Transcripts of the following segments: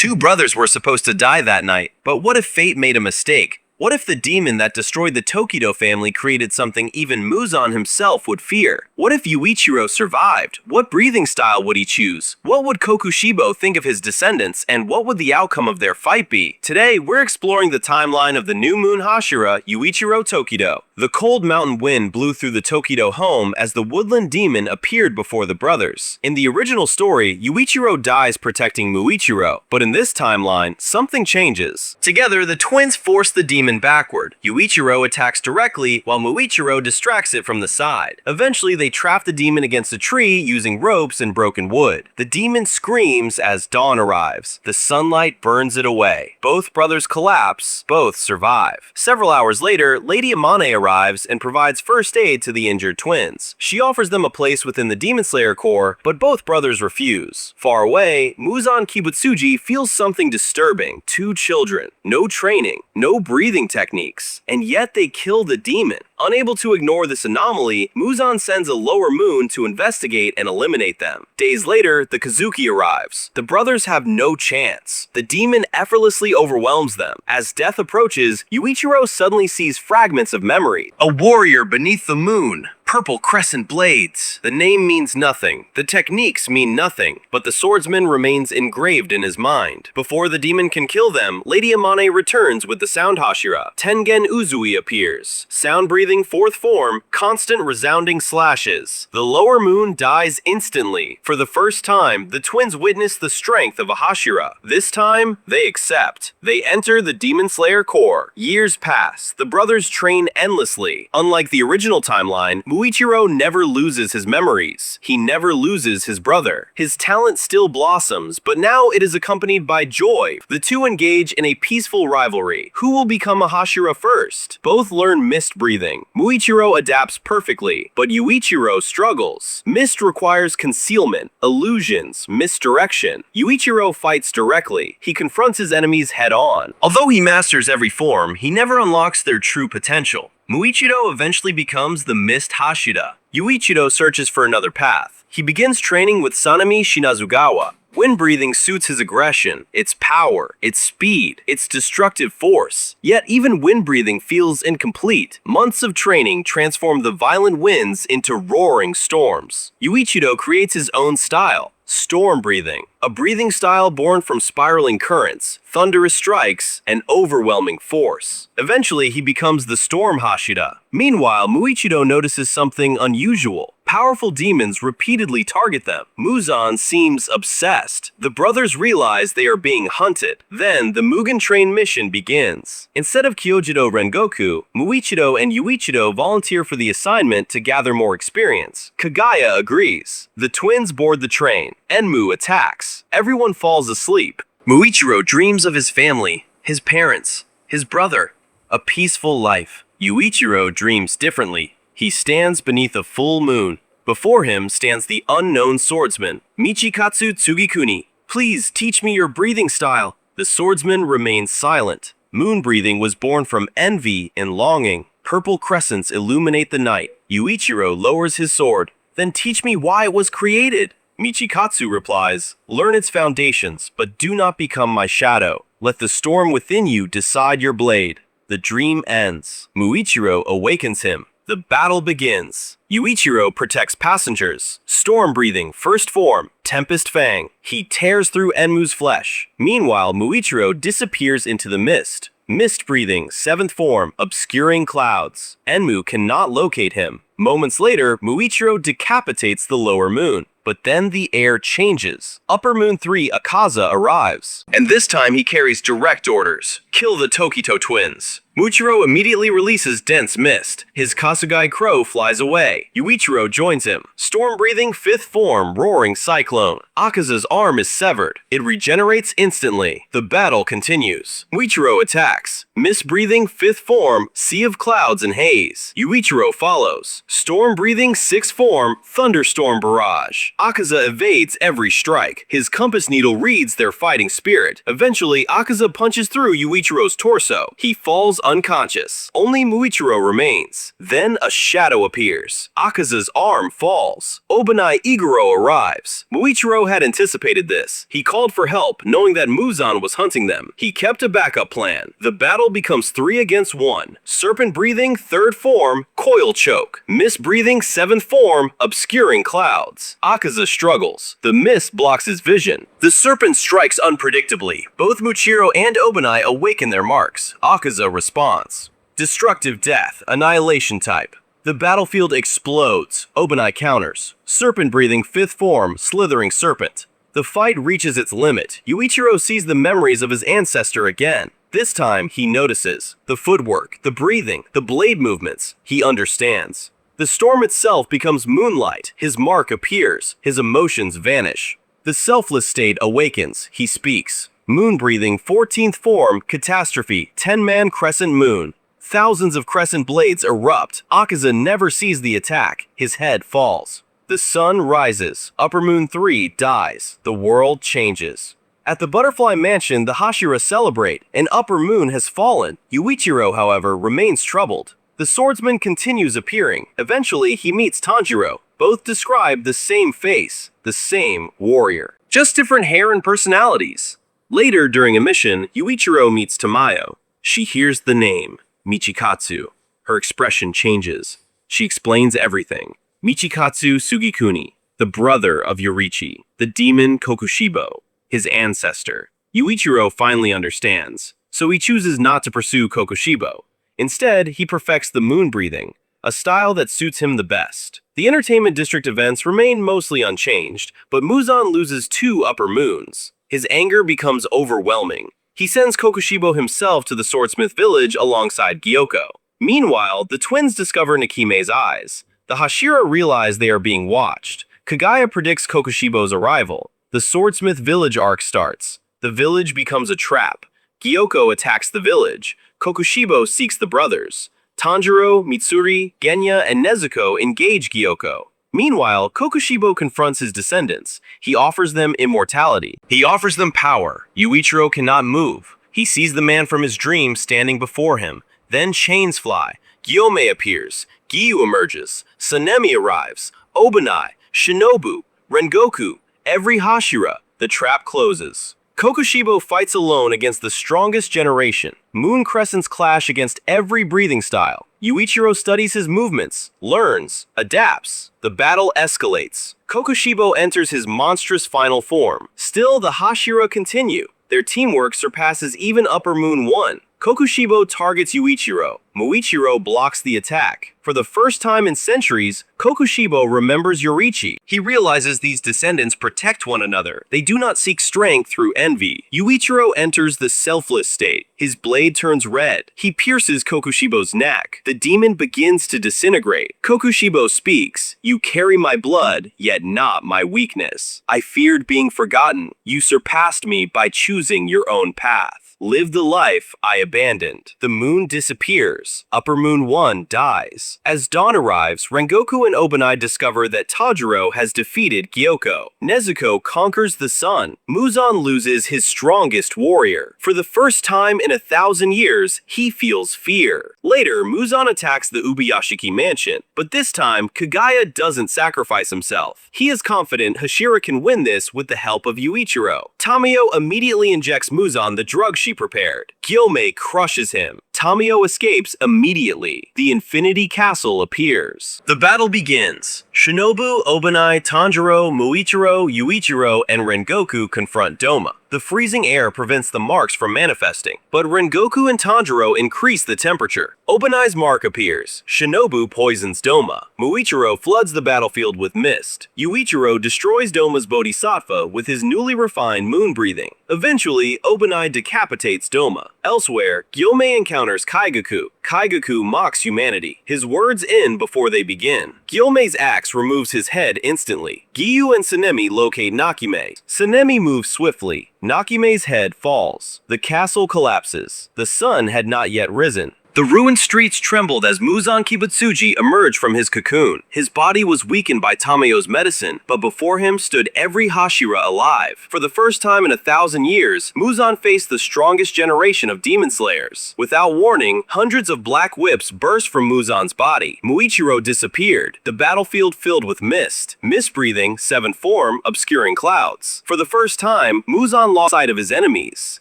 Two brothers were supposed to die that night, but what if fate made a mistake? What if the demon that destroyed the Tokito family created something even Muzan himself would fear? What if Yuichiro survived? What breathing style would he choose? What would Kokushibo think of his descendants, and what would the outcome of their fight be? Today, we're exploring the timeline of the new moon Hashira, Yuichiro Tokito. The cold mountain wind blew through the Tokito home as the woodland demon appeared before the brothers. In the original story, Yuichiro dies protecting Muichiro, but in this timeline, something changes. Together, the twins force the demon backward. Yuichiro attacks directly, while Muichiro distracts it from the side. Eventually, they trap the demon against a tree using ropes and broken wood. The demon screams as dawn arrives. The sunlight burns it away. Both brothers collapse, both survive. Several hours later, Lady Amane arrives and provides first aid to the injured twins. She offers them a place within the Demon Slayer Corps, but both brothers refuse. Far away, Muzan Kibutsuji feels something disturbing. Two children, no training, no breathing techniques, and yet they kill the demon. Unable to ignore this anomaly, Muzan sends a lower moon to investigate and eliminate them. Days later, the Kazuki arrives. The brothers have no chance. The demon effortlessly overwhelms them. As death approaches, Yuichiro suddenly sees fragments of memory. A warrior beneath the moon. Purple crescent blades. The name means nothing. The techniques mean nothing, but the swordsman remains engraved in his mind. Before the demon can kill them, Lady Amane returns with the sound Hashira. Tengen Uzui appears. Sound breathing fourth form, constant resounding slashes. The lower moon dies instantly. For the first time, the twins witness the strength of a Hashira. This time, they accept. They enter the Demon Slayer Corps. Years pass. The brothers train endlessly. Unlike the original timeline, Muichiro never loses his memories. He never loses his brother. His talent still blossoms, but now it is accompanied by joy. The two engage in a peaceful rivalry. Who will become a Hashira first? Both learn mist breathing. Muichiro adapts perfectly, but Yuichiro struggles. Mist requires concealment, illusions, misdirection. Yuichiro fights directly. He confronts his enemies head-on. Although he masters every form, he never unlocks their true potential. Muichiro eventually becomes the Mist Hashira. Yuichiro searches for another path. He begins training with Sanemi Shinazugawa. Wind breathing suits his aggression, its power, its speed, its destructive force. Yet even wind breathing feels incomplete. Months of training transform the violent winds into roaring storms. Yuichiro creates his own style, storm breathing, a breathing style born from spiraling currents, thunderous strikes, and overwhelming force. Eventually, he becomes the Storm Hashira. Meanwhile, Muichiro notices something unusual. Powerful demons repeatedly target them. Muzan seems obsessed. The brothers realize they are being hunted. Then, the Mugen Train mission begins. Instead of Kyojiro Rengoku, Muichiro and Yuichiro volunteer for the assignment to gather more experience. Kagaya agrees. The twins board the train. Enmu attacks. Everyone falls asleep. Muichiro dreams of his family, his parents, his brother, a peaceful life. Yuichiro dreams differently. He stands beneath a full moon. Before him stands the unknown swordsman, Michikatsu Tsugikuni. Please teach me your breathing style. The swordsman remains silent. Moon breathing was born from envy and longing. Purple crescents illuminate the night. Yuichiro lowers his sword. Then teach me why it was created. Michikatsu replies, learn its foundations, but do not become my shadow. Let the storm within you decide your blade. The dream ends. Muichiro awakens him. The battle begins. Yuichiro protects passengers. Storm breathing, first form, Tempest Fang. He tears through Enmu's flesh. Meanwhile, Muichiro disappears into the mist. Mist breathing, seventh form, obscuring clouds. Enmu cannot locate him. Moments later, Muichiro decapitates the lower moon. But then the air changes. Upper Moon 3 Akaza arrives. And this time he carries direct orders. Kill the Tokito twins. Muichiro immediately releases dense mist. His Kasugai crow flies away. Yuichiro joins him. Storm breathing, fifth form, roaring cyclone. Akaza's arm is severed. It regenerates instantly. The battle continues. Muichiro attacks. Mist breathing, fifth form, sea of clouds and haze. Yuichiro follows. Storm breathing, sixth form, thunderstorm barrage. Akaza evades every strike. His compass needle reads their fighting spirit. Eventually, Akaza punches through Yuichiro's torso. He falls unconscious. Only Muichiro remains. Then a shadow appears. Akaza's arm falls. Obanai Iguro arrives. Muichiro had anticipated this. He called for help, knowing that Muzan was hunting them. He kept a backup plan. The battle becomes 3 against 1. Serpent breathing, 3rd form, coil choke. Mist breathing, 7th form, obscuring clouds. Akaza struggles. The mist blocks his vision. The serpent strikes unpredictably. Both Muichiro and Obanai awaken their marks. Akaza responds. Destructive death, annihilation type. The battlefield explodes. Obanai counters. Serpent breathing, 5th form, slithering serpent. The fight reaches its limit. Yuichiro sees the memories of his ancestor again. This time, he notices. The footwork, the breathing, the blade movements. He understands. The storm itself becomes moonlight. His mark appears. His emotions vanish. The selfless state awakens. He speaks. Moon breathing, 14th form, catastrophe, 10-man crescent moon. Thousands of crescent blades erupt. Akaza never sees the attack. His head falls. The sun rises. Upper Moon 3 dies. The world changes. At the Butterfly Mansion, the Hashira celebrate. An Upper Moon has fallen. Yuichiro, however, remains troubled. The swordsman continues appearing. Eventually, he meets Tanjiro. Both describe the same face, the same warrior. Just different hair and personalities. Later, during a mission, Yuichiro meets Tamayo. She hears the name, Michikatsu. Her expression changes. She explains everything. Michikatsu Sugikuni, the brother of Yorichi, the demon Kokushibo, his ancestor. Yuichiro finally understands, so he chooses not to pursue Kokushibo. Instead, he perfects the moon breathing, a style that suits him the best. The Entertainment District events remain mostly unchanged, but Muzan loses 2 upper moons. His anger becomes overwhelming. He sends Kokushibo himself to the Swordsmith village alongside Gyoko. Meanwhile, the twins discover Nikime's eyes. The Hashira realize they are being watched. Kagaya predicts Kokushibo's arrival. The Swordsmith village arc starts. The village becomes a trap. Gyoko attacks the village. Kokushibo seeks the brothers. Tanjiro, Mitsuri, Genya, and Nezuko engage Gyoko. Meanwhile, Kokushibo confronts his descendants. He offers them immortality. He offers them power. Yuichiro cannot move. He sees the man from his dream standing before him. Then chains fly. Gyome appears. Giyu emerges. Sanemi arrives. Obanai, Shinobu, Rengoku, every Hashira. The trap closes. Kokushibo fights alone against the strongest generation. Moon crescents clash against every breathing style. Yuichiro studies his movements, learns, adapts. The battle escalates. Kokushibo enters his monstrous final form. Still, the Hashira continue. Their teamwork surpasses even Upper Moon 1. Kokushibo targets Yuichiro. Muichiro blocks the attack. For the first time in centuries, Kokushibo remembers Yorichi. He realizes these descendants protect one another. They do not seek strength through envy. Yuichiro enters the selfless state. His blade turns red. He pierces Kokushibo's neck. The demon begins to disintegrate. Kokushibo speaks, "You carry my blood, yet not my weakness. I feared being forgotten. You surpassed me by choosing your own path. Live the life I abandoned." The moon disappears. Upper Moon 1 dies. As dawn arrives, Rengoku and Obanai discover that Tanjiro has defeated Gyoko. Nezuko conquers the sun. Muzan loses his strongest warrior. For the first time in 1,000 years, he feels fear. Later, Muzan attacks the Ubuyashiki mansion, but this time, Kagaya doesn't sacrifice himself. He is confident Hashira can win this with the help of Yuichiro. Tamayo immediately injects Muzan the drug she prepared. Gyome crushes him. Tamayo escapes immediately. The Infinity Castle appears. The battle begins. Shinobu, Obanai, Tanjiro, Muichiro, Yuichiro, and Rengoku confront Doma. The freezing air prevents the marks from manifesting, but Rengoku and Tanjiro increase the temperature. Obanai's mark appears. Shinobu poisons Doma. Muichiro floods the battlefield with mist. Yuichiro destroys Doma's bodhisattva with his newly refined moon breathing. Eventually, Obanai decapitates Doma. Elsewhere, Gyome encounters Kaigaku. Kaigaku mocks humanity. His words end before they begin. Gyome's axe removes his head instantly. Giyu and Sanemi locate Nakime. Sanemi moves swiftly. Nakime's head falls. The castle collapses. The sun had not yet risen. The ruined streets trembled as Muzan Kibutsuji emerged from his cocoon. His body was weakened by Tamayo's medicine, but before him stood every Hashira alive. For the first time in 1,000 years, Muzan faced the strongest generation of demon slayers. Without warning, hundreds of black whips burst from Muzan's body. Muichiro disappeared, the battlefield filled with mist. Mist breathing, 7th form, obscuring clouds. For the first time, Muzan lost sight of his enemies.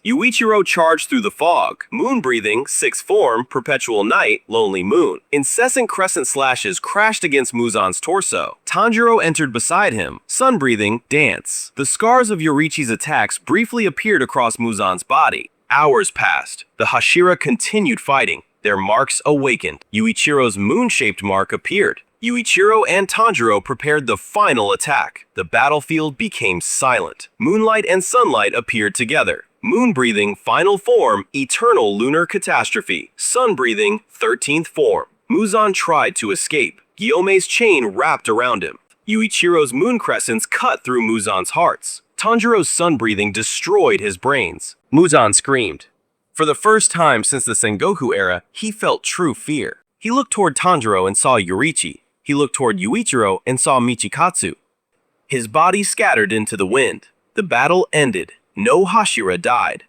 Yuichiro charged through the fog. Moon breathing, 6th form, perpetual night, lonely moon. Incessant crescent slashes crashed against Muzan's torso. Tanjiro entered beside him. Sun breathing, dance. The scars of Yorichi's attacks briefly appeared across Muzan's body. Hours passed. The Hashira continued fighting. Their marks awakened. Yuichiro's moon-shaped mark appeared. Yuichiro and Tanjiro prepared the final attack. The battlefield became silent. Moonlight and sunlight appeared together. Moon breathing, final form, eternal lunar catastrophe. Sun breathing, 13th form. Muzan tried to escape. Guillaume's chain wrapped around him. Yuichiro's moon crescents cut through Muzan's hearts. Tanjiro's sun breathing destroyed his brains. Muzan screamed. For the first time since the Sengoku era, he felt true fear. He looked toward Tanjiro and saw Yorichi. He looked toward Yuichiro and saw Michikatsu. His body scattered into the wind. The battle ended. No Hashira died.